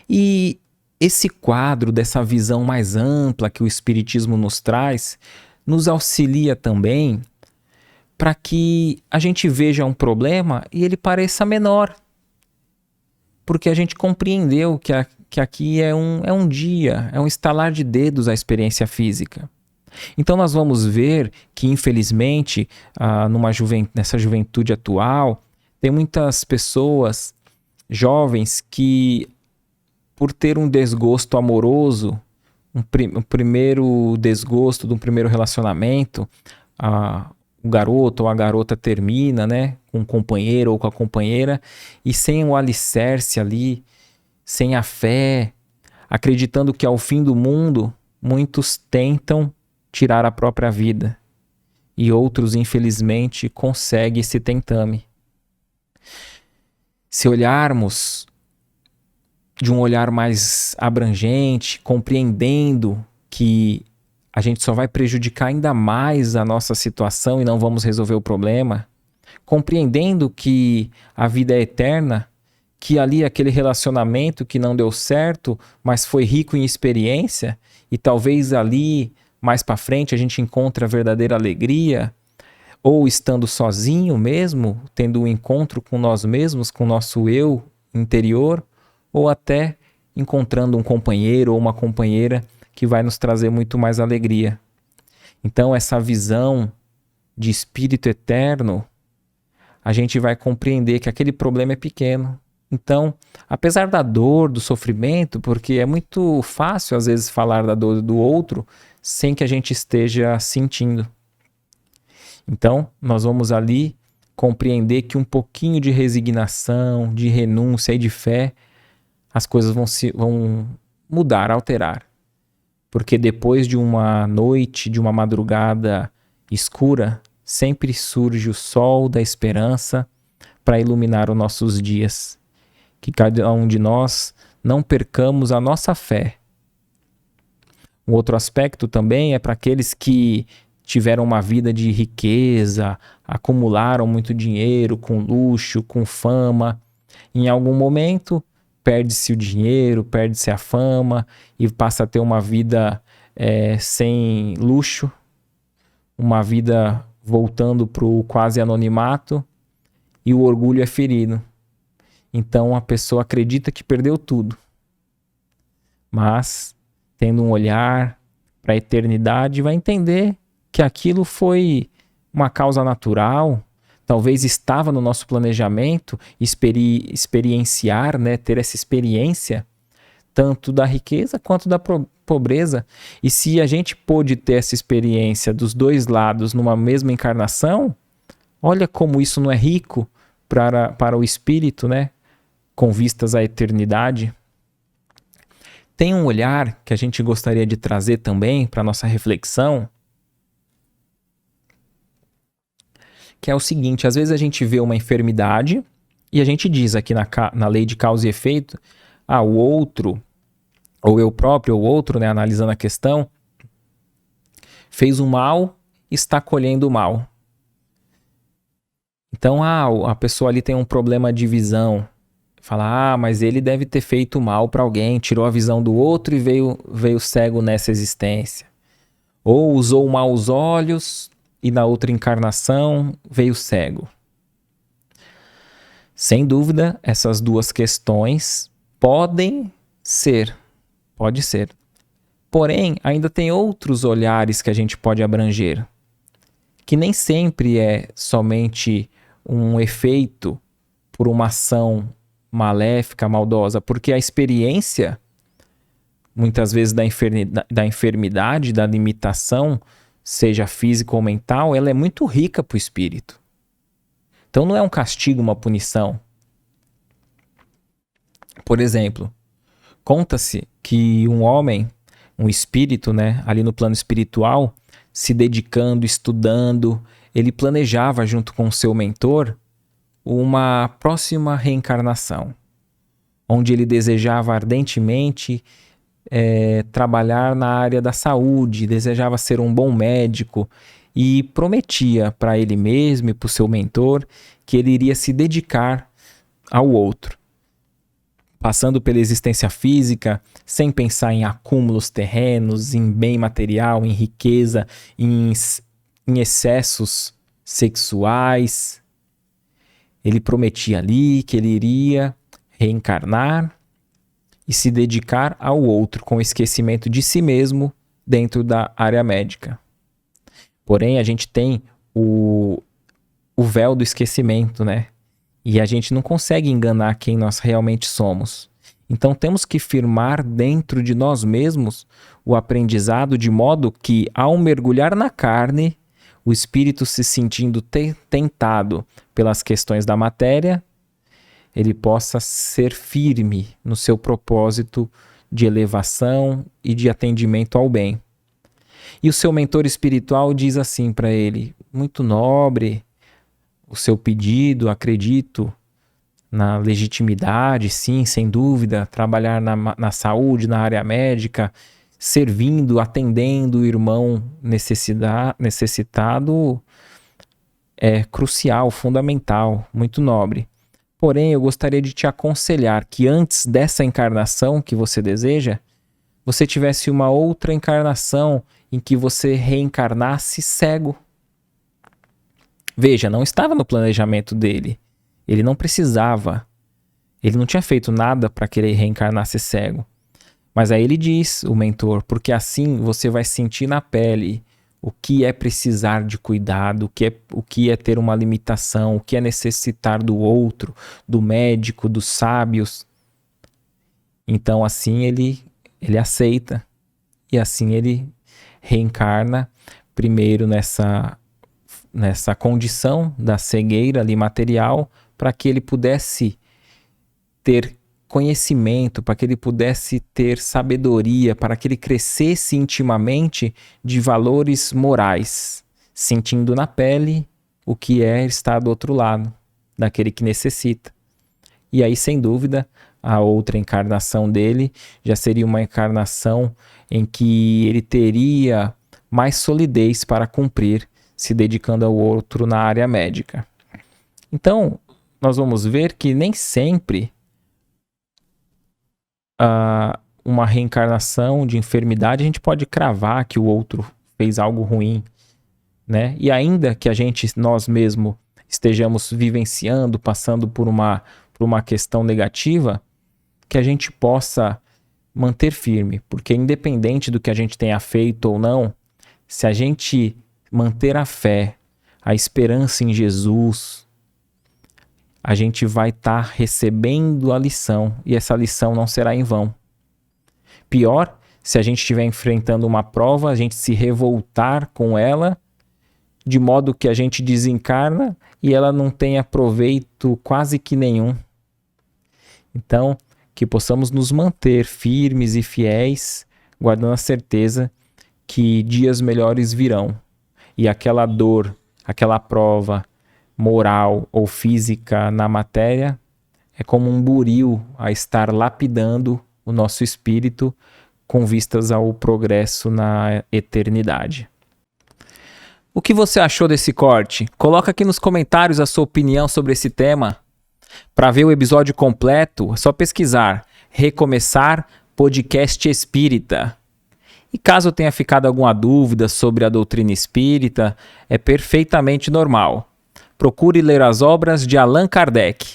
E esse quadro dessa visão mais ampla que o Espiritismo nos traz, nos auxilia também para que a gente veja um problema e ele pareça menor. Porque a gente compreendeu que aqui é um dia, é um estalar de dedos a experiência física. Então nós vamos ver que, infelizmente, nessa juventude atual, tem muitas pessoas jovens que, por ter um desgosto amoroso, um primeiro desgosto de um primeiro relacionamento, o garoto ou a garota termina, né, com um companheiro ou com a companheira, e sem o alicerce ali, sem a fé, acreditando que ao fim do mundo, muitos tentam tirar a própria vida. E outros, infelizmente, conseguem esse tentame. Se olharmos de um olhar mais abrangente, compreendendo que a gente só vai prejudicar ainda mais a nossa situação e não vamos resolver o problema, compreendendo que a vida é eterna, que ali aquele relacionamento que não deu certo, mas foi rico em experiência, e talvez ali, mais para frente, a gente encontre a verdadeira alegria, ou estando sozinho mesmo, tendo um encontro com nós mesmos, com o nosso eu interior, ou até encontrando um companheiro ou uma companheira que vai nos trazer muito mais alegria. Então, essa visão de espírito eterno, a gente vai compreender que aquele problema é pequeno. Então, apesar da dor, do sofrimento, porque é muito fácil às vezes falar da dor do outro sem que a gente esteja sentindo. Então, nós vamos ali compreender que um pouquinho de resignação, de renúncia e de fé, as coisas vão mudar, alterar. Porque depois de uma noite, de uma madrugada escura, sempre surge o sol da esperança para iluminar os nossos dias. Que cada um de nós não percamos a nossa fé. Um outro aspecto também é para aqueles que tiveram uma vida de riqueza, acumularam muito dinheiro, com luxo, com fama. Em algum momento, perde-se o dinheiro, perde-se a fama e passa a ter uma vida sem luxo, uma vida voltando para o quase anonimato, e o orgulho é ferido. Então a pessoa acredita que perdeu tudo, mas tendo um olhar para a eternidade, vai entender que aquilo foi uma causa natural, talvez estava no nosso planejamento experienciar, né, ter essa experiência tanto da riqueza quanto da pobreza. E se a gente pôde ter essa experiência dos dois lados numa mesma encarnação, olha como isso não é rico para o espírito, né, com vistas à eternidade. Tem um olhar que a gente gostaria de trazer também para a nossa reflexão, que é o seguinte: às vezes a gente vê uma enfermidade e a gente diz aqui na lei de causa e efeito, o outro, ou eu próprio, ou outro, né, analisando a questão, fez o mal, está colhendo o mal. Então, a pessoa ali tem um problema de visão. Fala, mas ele deve ter feito mal para alguém, tirou a visão do outro e veio cego nessa existência. Ou usou mal os olhos e na outra encarnação veio cego. Sem dúvida, essas duas questões podem ser. Pode ser. Porém, ainda tem outros olhares que a gente pode abranger, que nem sempre é somente um efeito por uma ação maléfica, maldosa, porque a experiência, muitas vezes da enfermidade, da limitação, seja física ou mental, ela é muito rica para o espírito. Então não é um castigo, uma punição. Por exemplo, conta-se que um homem, um espírito, né, ali no plano espiritual, se dedicando, estudando, ele planejava junto com o seu mentor uma próxima reencarnação, onde ele desejava ardentemente trabalhar na área da saúde, desejava ser um bom médico e prometia para ele mesmo e para o seu mentor que ele iria se dedicar ao outro. passando pela existência física, sem pensar em acúmulos terrenos, em bem material, em riqueza, em excessos sexuais. Ele prometia ali que ele iria reencarnar e se dedicar ao outro, com esquecimento de si mesmo dentro da área médica. Porém, a gente tem o véu do esquecimento, né? E a gente não consegue enganar quem nós realmente somos. Então temos que firmar dentro de nós mesmos o aprendizado, de modo que, ao mergulhar na carne, o espírito se sentindo tentado pelas questões da matéria, ele possa ser firme no seu propósito de elevação e de atendimento ao bem. E o seu mentor espiritual diz assim para ele: muito nobre o seu pedido, acredito na legitimidade, sim, sem dúvida, trabalhar na saúde, na área médica, servindo, atendendo o irmão necessitado é crucial, fundamental, muito nobre. Porém, eu gostaria de te aconselhar que antes dessa encarnação que você deseja, você tivesse uma outra encarnação em que você reencarnasse cego. Veja, não estava no planejamento dele. Ele não precisava. Ele não tinha feito nada para querer reencarnar-se cego. Mas aí ele diz, o mentor, porque assim você vai sentir na pele o que é precisar de cuidado, o que é ter uma limitação, o que é necessitar do outro, do médico, dos sábios. Então assim ele aceita. E assim ele reencarna, primeiro nessa condição da cegueira ali material, para que ele pudesse ter conhecimento, para que ele pudesse ter sabedoria, para que ele crescesse intimamente de valores morais, sentindo na pele o que é estar do outro lado, daquele que necessita. E aí, sem dúvida, a outra encarnação dele já seria uma encarnação em que ele teria mais solidez para cumprir, se dedicando ao outro na área médica. Então, nós vamos ver que nem sempre uma reencarnação de enfermidade a gente pode cravar que o outro fez algo ruim, né? E ainda que nós mesmos estejamos vivenciando, passando por uma questão negativa, que a gente possa manter firme, porque independente do que a gente tenha feito ou não, se a gente manter a fé, a esperança em Jesus, a gente vai estar recebendo a lição, e essa lição não será em vão. Pior, se a gente estiver enfrentando uma prova, a gente se revoltar com ela, de modo que a gente desencarna e ela não tenha proveito quase que nenhum. Então, que possamos nos manter firmes e fiéis, guardando a certeza que dias melhores virão. E aquela dor, aquela prova moral ou física na matéria é como um buril a estar lapidando o nosso espírito com vistas ao progresso na eternidade. O que você achou desse corte? Coloca aqui nos comentários a sua opinião sobre esse tema. Para ver o episódio completo, é só pesquisar Recomeçar Podcast Espírita. E caso tenha ficado alguma dúvida sobre a doutrina espírita, é perfeitamente normal. Procure ler as obras de Allan Kardec.